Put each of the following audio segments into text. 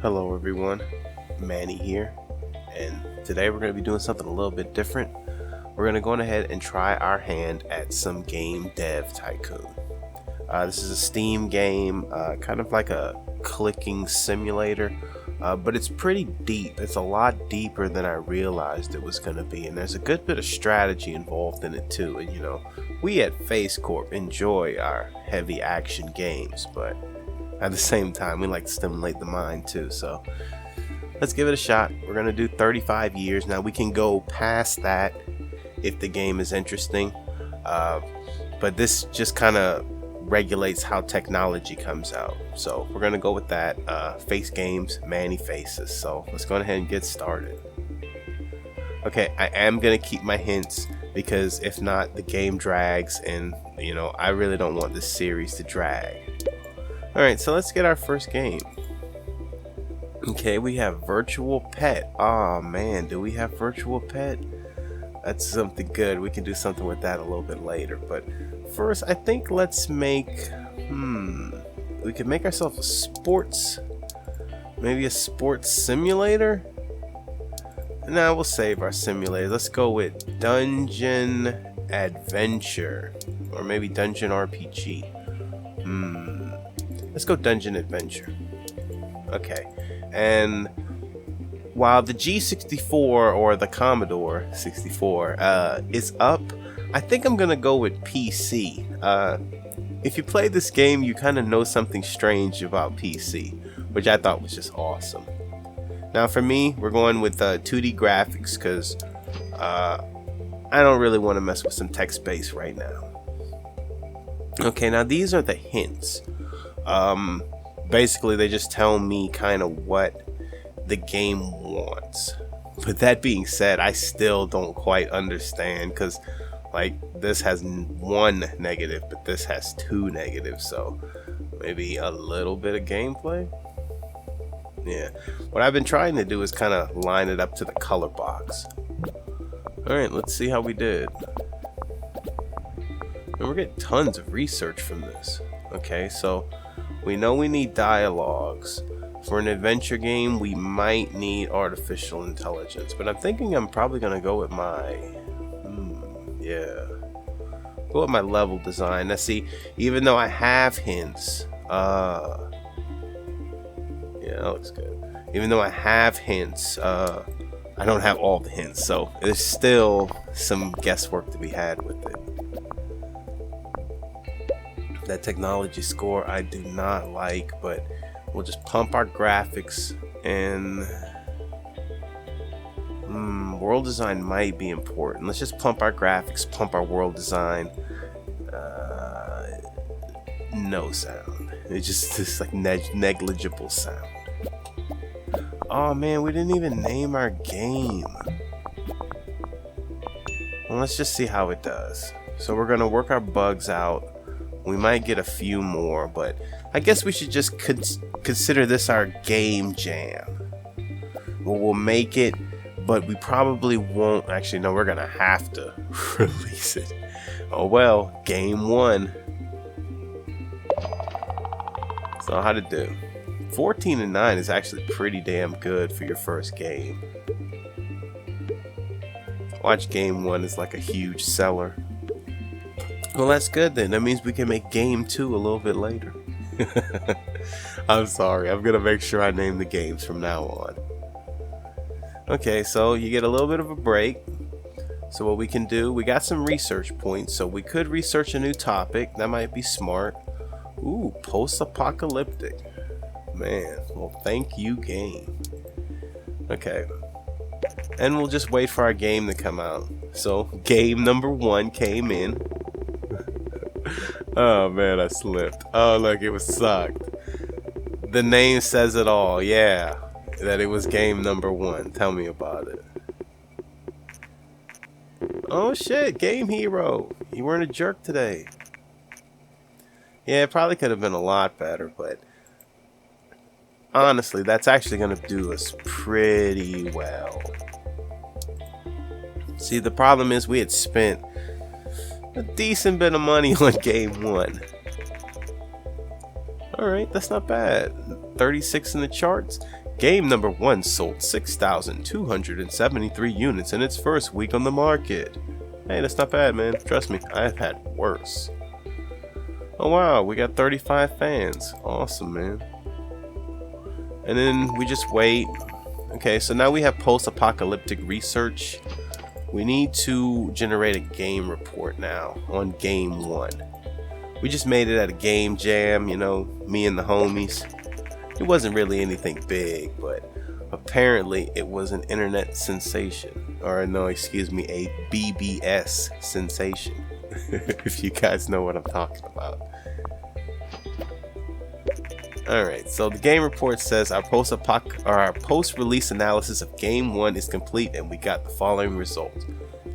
Hello everyone, Manny here, and today we're going to be doing something a little bit different. We're going to go ahead and try our hand at some Game Dev Tycoon. This is a Steam game, kind of like a clicking simulator, but it's pretty deep. It's a lot deeper than I realized it was going to be, and there's a good bit of strategy involved in it too. And we at Face Corp enjoy our heavy action games, but at the same time, we like to stimulate the mind too, so let's give it a shot. We're gonna do 35 years. Now we can go past that if the game is interesting, but this just kind of regulates how technology comes out. So we're gonna go with that. Face games, Manny faces. So let's go ahead and get started. Okay, I am gonna keep my hints because if not, the game drags, and I really don't want this series to drag. Alright, so let's get our first game. Okay, we have Virtual Pet. Oh man, do we have Virtual Pet? That's something good. We can do something with that a little bit later. But first, I think let's make... we could make ourselves a sports... Maybe a sports simulator? Nah, we'll save our simulator. Let's go with Dungeon Adventure. Or maybe Dungeon RPG. Let's go Dungeon Adventure. Okay, and while the G64 or the Commodore 64 is up, I think I'm gonna go with PC. If you play this game, you kind of know something strange about PC, which I thought was just awesome. Now for me, we're going with 2D graphics because I don't really want to mess with some text-based right now. Okay, now these are the hints. Basically they just tell me kind of what the game wants. But that being said, I still don't quite understand because like this has one negative, but this has two negatives, so maybe a little bit of gameplay. Yeah, what I've been trying to do is kind of line it up to the color box. Alright, let's see how we did. And we're getting tons of research from this. Okay, so we know we need dialogues. For an adventure game, we might need artificial intelligence, but I'm thinking I'm probably gonna go with my, go with my level design. Now see, even though I have hints, yeah, that looks good. Even though I have hints, I don't have all the hints, so there's still some guesswork to be had with it. That technology score I do not like, but we'll just pump our graphics, and world design might be important. Let's just pump our graphics, pump our world design. No sound. It's just this like negligible sound. Oh man, we didn't even name our game. Well, let's just see how it does. So we're gonna work our bugs out. We might get a few more, but I guess we should just consider this our game jam. Well, we'll make it, but we probably won't. Actually, no, we're gonna have to release it. Oh well, game one. So how'd it do? 14-9 is actually pretty damn good for your first game. Watch game one is like a huge seller. Well, that's good then. That means we can make game 2 a little bit later. I'm sorry. I'm going to make sure I name the games from now on. Okay, so you get a little bit of a break. So what we can do, we got some research points. So we could research a new topic. That might be smart. Ooh, post-apocalyptic. Man, well, thank you, game. Okay. And we'll just wait for our game to come out. So game number 1 came in. Oh man, I slipped. Oh look, it was sucked. The name says it all. Yeah, that it was game number 1. Tell me about it. Oh shit, Game Hero, you weren't a jerk today. Yeah, it probably could have been a lot better, but honestly, that's actually gonna do us pretty well. See, the problem is we had spent a decent bit of money on game 1. Alright, that's not bad. 36 in the charts. Game number 1 sold 6,273 units in its first week on the market. Hey, that's not bad, man. Trust me, I've had worse. Oh wow, we got 35 fans. Awesome, man. And then we just wait. Okay, so now we have post-apocalyptic research. We need to generate a game report now on game 1. We just made it at a game jam, you know, me and the homies. It wasn't really anything big, but apparently it was an internet sensation. Or no, excuse me, a BBS sensation. If you guys know what I'm talking about. Alright, so the game report says our post-release analysis of game 1 is complete and we got the following results.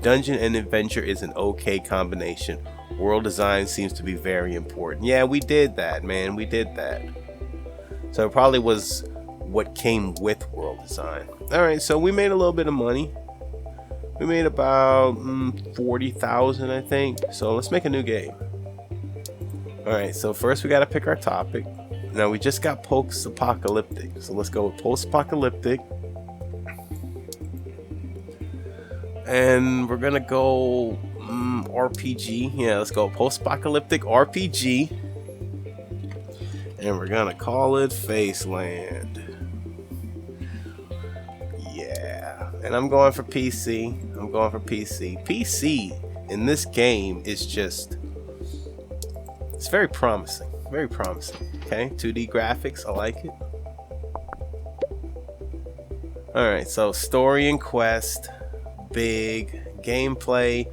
Dungeon and adventure is an okay combination. World design seems to be very important. Yeah, we did that, man. We did that. So it probably was what came with world design. Alright, so we made a little bit of money. We made about 40,000, I think. So let's make a new game. Alright, so first we gotta pick our topic. Now we just got post-apocalyptic. So let's go with post-apocalyptic. And we're gonna go RPG. Yeah, let's go post-apocalyptic RPG. And we're gonna call it Faceland. Yeah. And I'm going for PC. I'm going for PC. PC in this game is just... it's very promising. Very promising. Okay, 2D graphics. I like it. Alright, so story and quest. Big. Gameplay.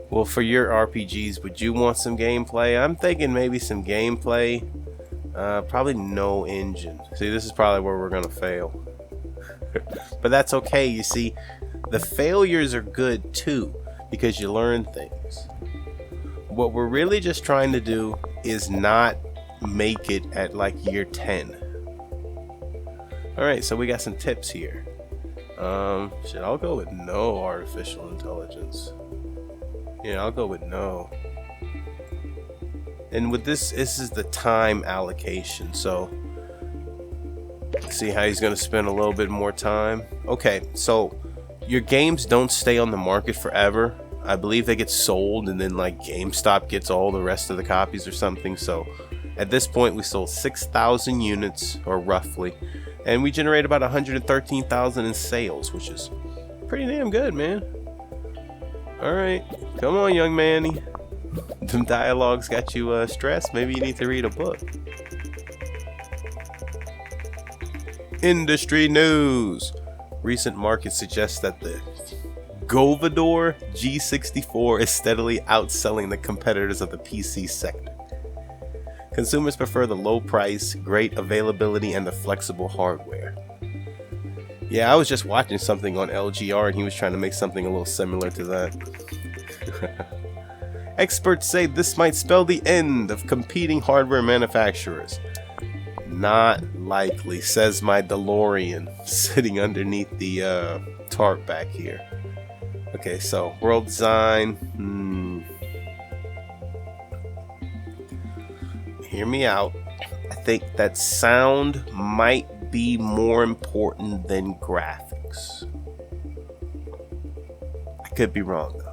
Well, for your RPGs, would you want some gameplay? I'm thinking maybe some gameplay. Probably no engine. See, this is probably where we're gonna fail. But that's okay, you see. The failures are good too, because you learn things. What we're really just trying to do is not make it at like year 10. Alright, so we got some tips here. Shit, I'll go with no artificial intelligence. Yeah, I'll go with no. And with this is the time allocation, so see how he's gonna spend a little bit more time. Okay, so your games don't stay on the market forever. I believe they get sold and then like GameStop gets all the rest of the copies or something. So at this point we sold 6,000 units, or roughly, and we generate about 113,000 in sales, which is pretty damn good, man. Alright, come on, young manny. Them dialogues got you stressed. Maybe you need to read a book. Industry news. Recent market suggests that the Govador G64 is steadily outselling the competitors of the PC sector. Consumers prefer the low price, great availability, and the flexible hardware. Yeah, I was just watching something on LGR and he was trying to make something a little similar to that. Experts say this might spell the end of competing hardware manufacturers. Not likely, says my DeLorean sitting underneath the tarp back here. Okay, so world design. Hear me out. I think that sound might be more important than graphics. I could be wrong though.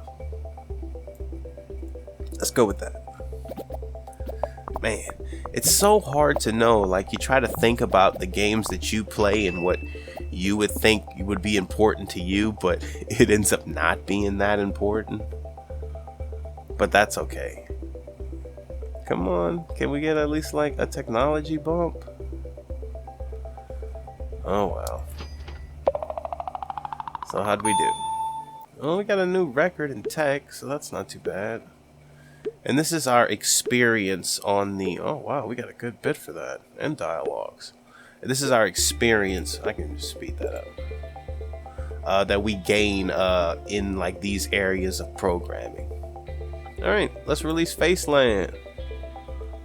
Let's go with that. Man, it's so hard to know. Like, you try to think about the games that you play and what you would think would be important to you, but it ends up not being that important. But that's okay. Come on, can we get at least like a technology bump? Oh wow. So how'd we do? Oh, we got a new record in tech, so that's not too bad. And this is our experience on the... oh wow, we got a good bit for that. And dialogues. This is our experience. I can just speed that up. That we gain in like these areas of programming. Alright, let's release Faceland.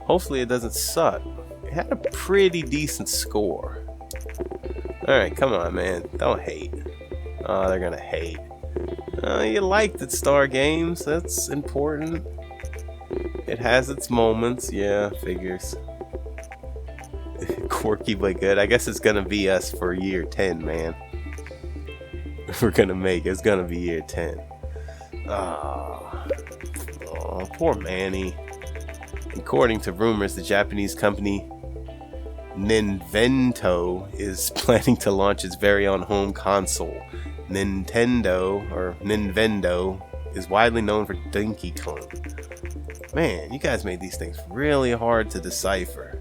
Hopefully it doesn't suck. It had a pretty decent score. Alright, come on, man. Don't hate. Oh, they're gonna hate. You liked it, Star Games. That's important. It has its moments. Yeah, figures. Quirky but good. I guess it's gonna be us for year 10, man. We're gonna make it's gonna be year 10. Oh, poor Manny. According to rumors, the Japanese company Nintendo is planning to launch its very own home console. Nintendo is widely known for Donkey Kong. Man, you guys made these things really hard to decipher.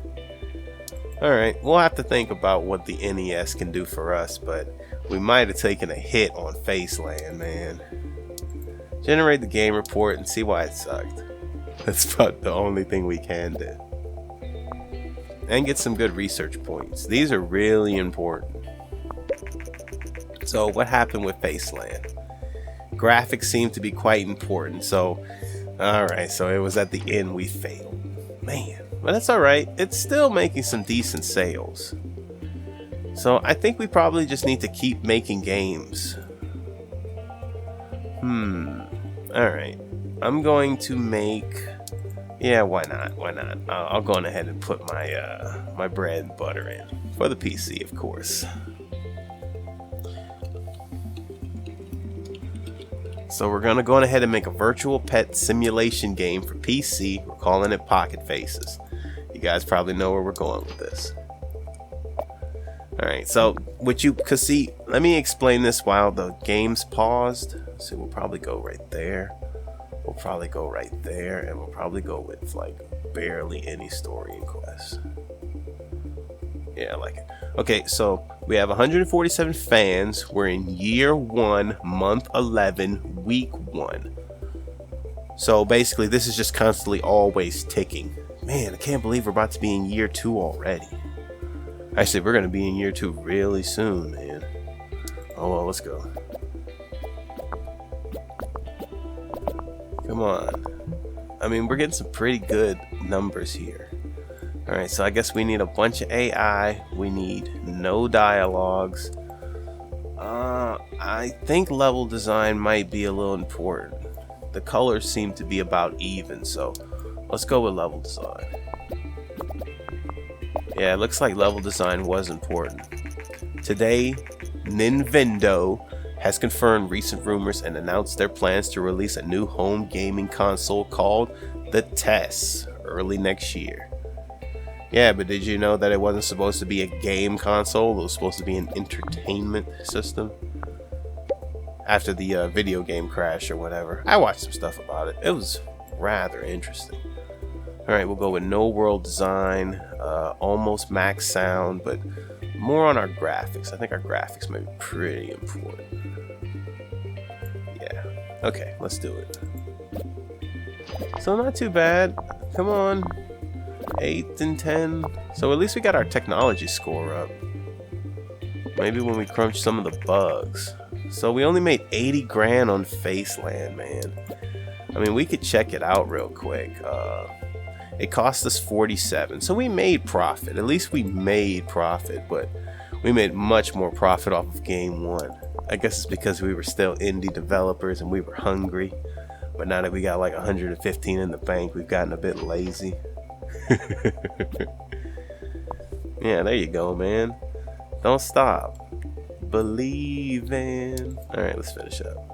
Alright, we'll have to think about what the NES can do for us, but we might have taken a hit on Faceland, man. Generate the game report and see why it sucked. That's about the only thing we can do. And get some good research points. These are really important. So what happened with Faceland? Graphics seem to be quite important, so alright, so it was at the end we failed. Man, but that's alright, it's still making some decent sales. So I think we probably just need to keep making games. Alright, I'm going to make, yeah, why not, I'll go on ahead and put my my bread and butter in, for the PC of course. So we're going to go on ahead and make a virtual pet simulation game for PC. We're calling it Pocket Faces. You guys probably know where we're going with this. Alright, so see, let me explain this while the game's paused. So we'll probably go right there. We'll probably go right there. And we'll probably go with like barely any story in quest. Yeah, I like it. Okay, so we have 147 fans. We're in year 1, month 11, week 1. So basically, this is just constantly always ticking. Man, I can't believe we're about to be in year 2 already. Actually, we're going to be in year 2 really soon, man. Oh, well, let's go. Come on. I mean, we're getting some pretty good numbers here. Alright, so I guess we need a bunch of AI. We need no dialogues. I think level design might be a little important. The colors seem to be about even, so let's go with level design. Yeah, it looks like level design was important. Today, Nintendo has confirmed recent rumors and announced their plans to release a new home gaming console called the TES early next year. Yeah, but did you know that it wasn't supposed to be a game console? It was supposed to be an entertainment system. After the video game crash or whatever. I watched some stuff about it. It was rather interesting. Alright, we'll go with no world design, almost max sound, but more on our graphics. I think our graphics might be pretty important. Yeah. Okay, let's do it. So not too bad. Come on. 8 and 10. So at least we got our technology score up. Maybe when we crunch some of the bugs. So we only made 80 grand on Faceland, man. I mean, we could check it out real quick. It cost us 47. So we made profit. At least we made profit, but we made much more profit off of game 1. I guess it's because we were still indie developers and we were hungry. But now that we got like 115 in the bank, we've gotten a bit lazy. Yeah, there you go, man. Don't stop believing. All right, let's finish up.